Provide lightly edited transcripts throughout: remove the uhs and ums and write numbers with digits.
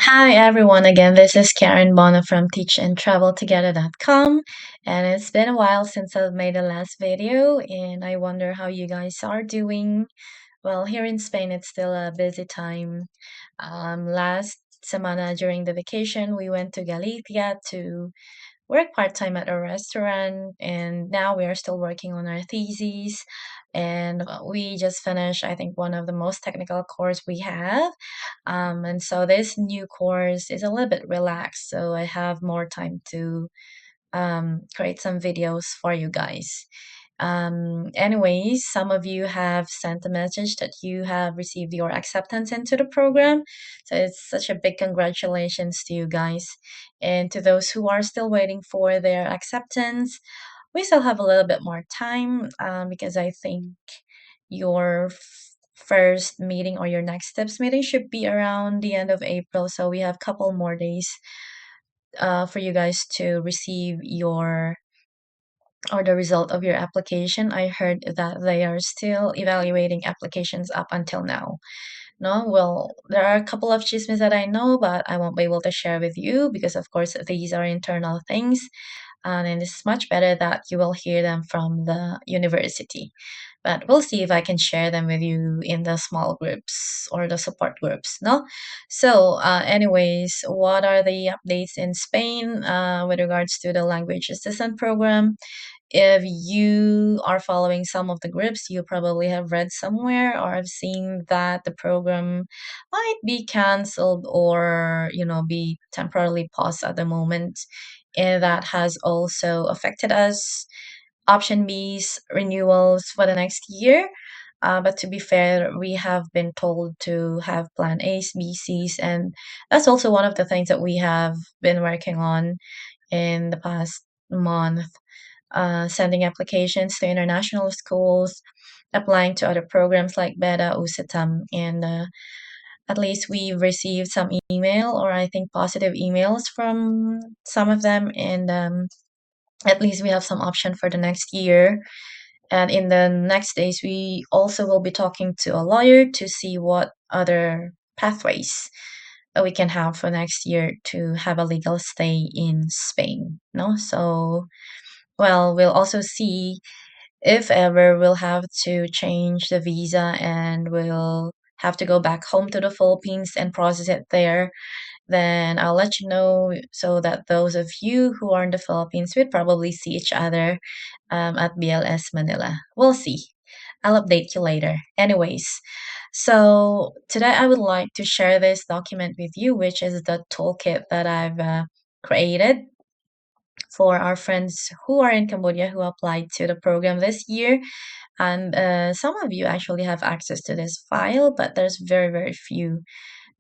Hi everyone, again, this is Karen Bono from teachandtraveltogether.com, and it's been a while since I've made the last video, and I wonder how you guys are doing. Well, here in Spain, it's still a busy time. Last semana during the vacation, we went to Galicia to work part-time at a restaurant, and now we are still working on our theses, and we just finished, I think, one of the most technical course we have. And so this new course is a little bit relaxed, so I have more time to create some videos for you guys. Anyways, some of you have sent a message that you have received your acceptance into the program. So it's such a big congratulations to you guys. And to those who are still waiting for their acceptance, we still have a little bit more time because I think your first meeting or your next steps meeting should be around the end of April. So we have a couple more days for you guys to receive your or the result of your application. I heard that they are still evaluating applications up until now. No, well, there are a couple of chismes that I know, but I won't be able to share with you because, of course, these are internal things, and it's much better that you will hear them from the university. But we'll see if I can share them with you in the small groups or the support groups. No, so anyways, what are the updates in Spain with regards to the language assistant program? If you are following some of the groups, you probably have read somewhere or have seen that the program might be canceled or, be temporarily paused at the moment. And that has also affected us. Option B's renewals for the next year. But to be fair, we have been told to have plan A's, B, C's, and that's also one of the things that we have been working on in the past month, sending applications to international schools, applying to other programs like BETA, USITAM, and at least we've received some email or I think positive emails from some of them, and at least we have some option for the next year. And in the next days, we also will be talking to a lawyer to see what other pathways we can have for next year to have a legal stay in Spain. No, so well, we'll also see if ever we'll have to change the visa and we'll have to go back home to the Philippines and process it there. Then I'll let you know so that those of you who are in the Philippines will probably see each other at BLS Manila. We'll see. I'll update you later. Anyways, so today I would like to share this document with you, which is the toolkit that I've created for our friends who are in Cambodia who applied to the program this year. And some of you actually have access to this file, but there's very, very few.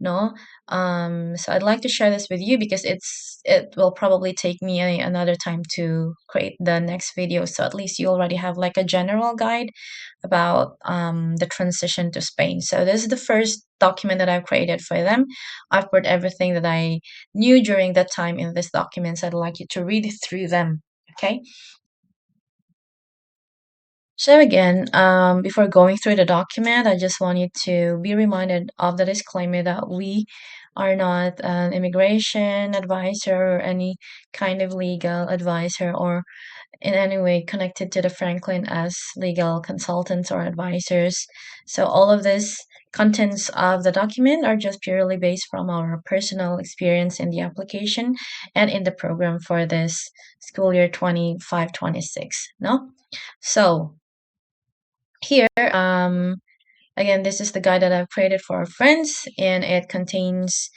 No, so I'd like to share this with you because it will probably take me another time to create the next video. So at least you already have like a general guide about the transition to Spain. So this is the first document that I've created for them. I've put everything that I knew during that time in this document. So I'd like you to read through them. Okay. So again, before going through the document, I just want you to be reminded of the disclaimer that we are not an immigration advisor or any kind of legal advisor or in any way connected to the Franklin as legal consultants or advisors. So all of this contents of the document are just purely based from our personal experience in the application and in the program for this school year 25-26. No? So here, again, this is the guide that I've created for our friends, and it contains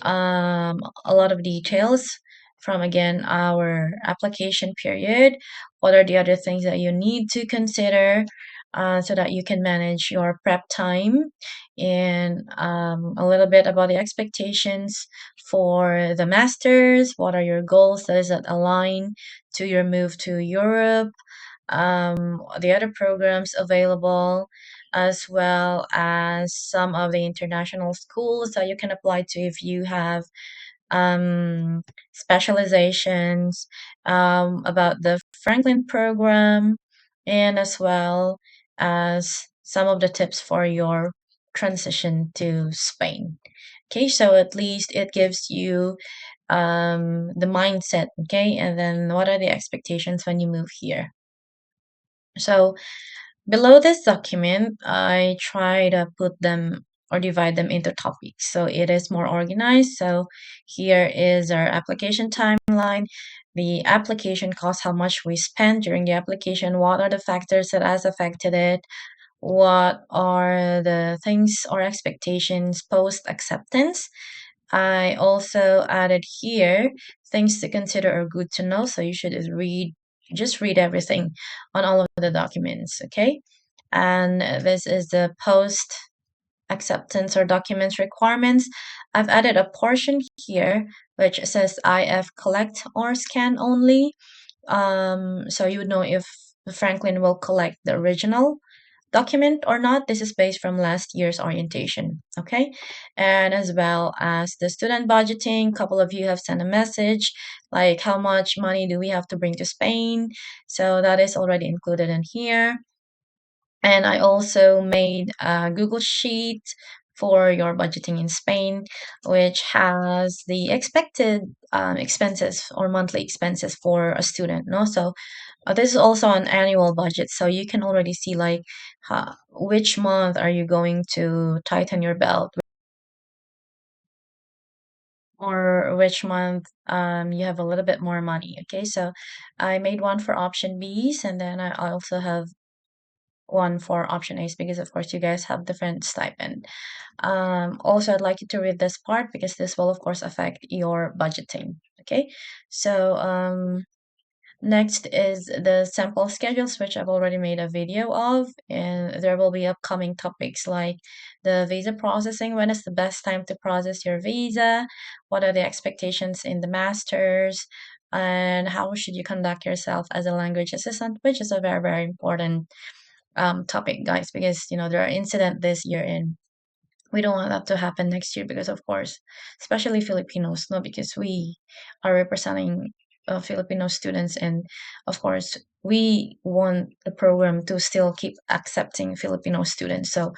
a lot of details from, again, our application period. What are the other things that you need to consider so that you can manage your prep time, and a little bit about the expectations for the masters. What are your goals that is that align to your move to Europe? The other programs available, as well as some of the international schools that you can apply to if you have specializations, about the Franklin program, and as well as some of the tips for your transition to Spain. Okay, so at least it gives you the mindset, okay, and then what are the expectations when you move here. So below this document, I try to put them or divide them into topics so it is more organized. So here is our application timeline, the application cost, how much we spent during the application, what are the factors that has affected it, what are the things or expectations post acceptance. I also added here things to consider or good to know. So you should just read everything on all of the documents, okay? And this is the post acceptance or documents requirements. I've added a portion here which says IF collect or scan only. So you would know if Franklin will collect the original document or not. This is based from last year's orientation, okay? And as well as the student budgeting, a couple of you have sent a message like how much money do we have to bring to Spain? So that is already included in here. And I also made a Google Sheet for your budgeting in Spain, which has the expected expenses or monthly expenses for a student. No, so this is also an annual budget, so you can already see like which month are you going to tighten your belt, or which month you have a little bit more money. Okay, so I made one for option B's, and then I also have one for option A's because of course you guys have different stipend. Also, I'd like you to read this part because this will of course affect your budgeting. Okay, so next is the sample schedules, which I've already made a video of, and there will be upcoming topics like the visa processing. When is the best time to process your visa? What are the expectations in the masters? And how should you conduct yourself as a language assistant, which is a very, very important topic, guys, because there are incident this year and we don't want that to happen next year because of course, especially Filipinos, no, because we are representing Filipino students, and of course we want the program to still keep accepting Filipino students. So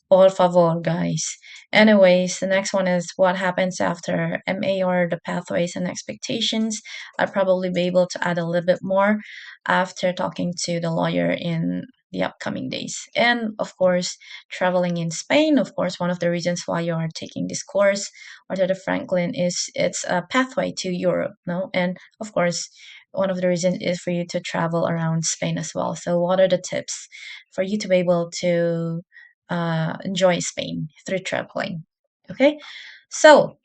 por favor, guys. Anyways, the next one is what happens after MA or the pathways and expectations. I'll probably be able to add a little bit more after talking to the lawyer in the upcoming days. And of course, traveling in Spain. Of course, one of the reasons why you are taking this course or to the Franklin is it's a pathway to Europe, no? And of course, one of the reasons is for you to travel around Spain as well. So, what are the tips for you to be able to enjoy Spain through traveling? Okay, so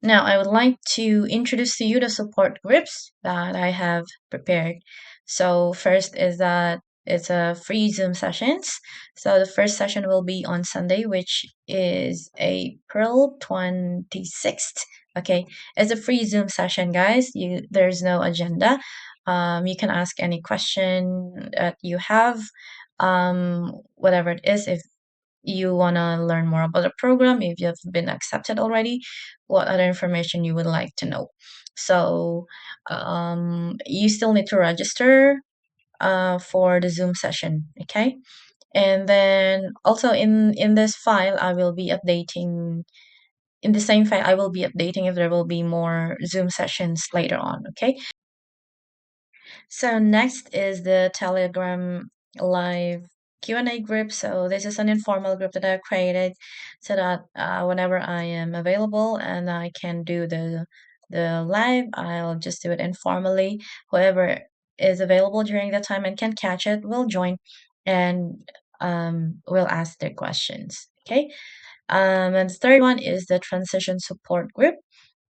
now, I would like to introduce to you the support groups that I have prepared. So, first is that it's a free Zoom sessions. So, the first session will be on Sunday, which is April 26th. Okay, it's a free Zoom session, guys. There's no agenda. You can ask any question that you have, whatever it is. If you want to learn more about the program, if you've been accepted already, what other information you would like to know. So you still need to register for the Zoom session, okay? And then also in this file, I will be updating. In the same file, I will be updating if there will be more Zoom sessions later on, okay? So next is the Telegram live Q&A group. So this is an informal group that I've created so that whenever I am available and I can do the live, I'll just do it informally. Whoever is available during that time and can catch it will join and will ask their questions. Okay. And the third one is the transition support group.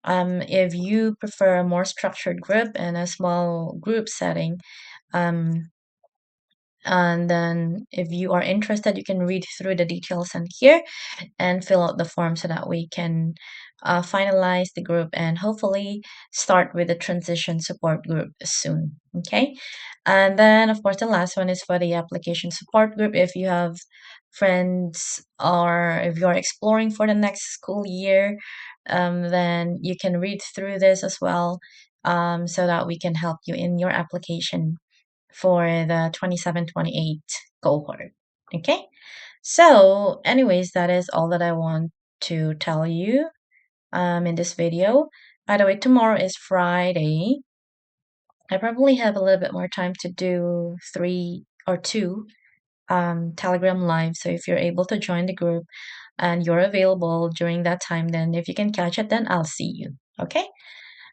If you prefer a more structured group and a small group setting, um, and then if you are interested, you can read through the details in here and fill out the form so that we can finalize the group and hopefully start with the transition support group soon. Okay. And then, of course, the last one is for the application support group. If you have friends or if you're exploring for the next school year, then you can read through this as well so that we can help you in your application for the 27-28 cohort. Okay. So, anyways, that is all that I want to tell you in this video. By the way, tomorrow is Friday. I probably have a little bit more time to do three or two Telegram live. So if you're able to join the group and you're available during that time, then if you can catch it, then I'll see you. Okay?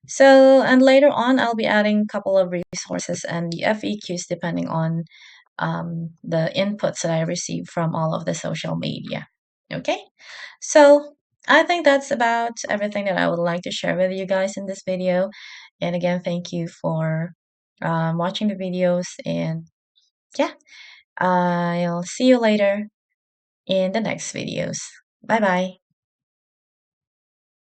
So, and later on, I'll be adding a couple of resources and the FAQs depending on the inputs that I receive from all of the social media. Okay? So, I think that's about everything that I would like to share with you guys in this video. And again, thank you for watching the videos. And yeah, I'll see you later in the next videos. Bye bye.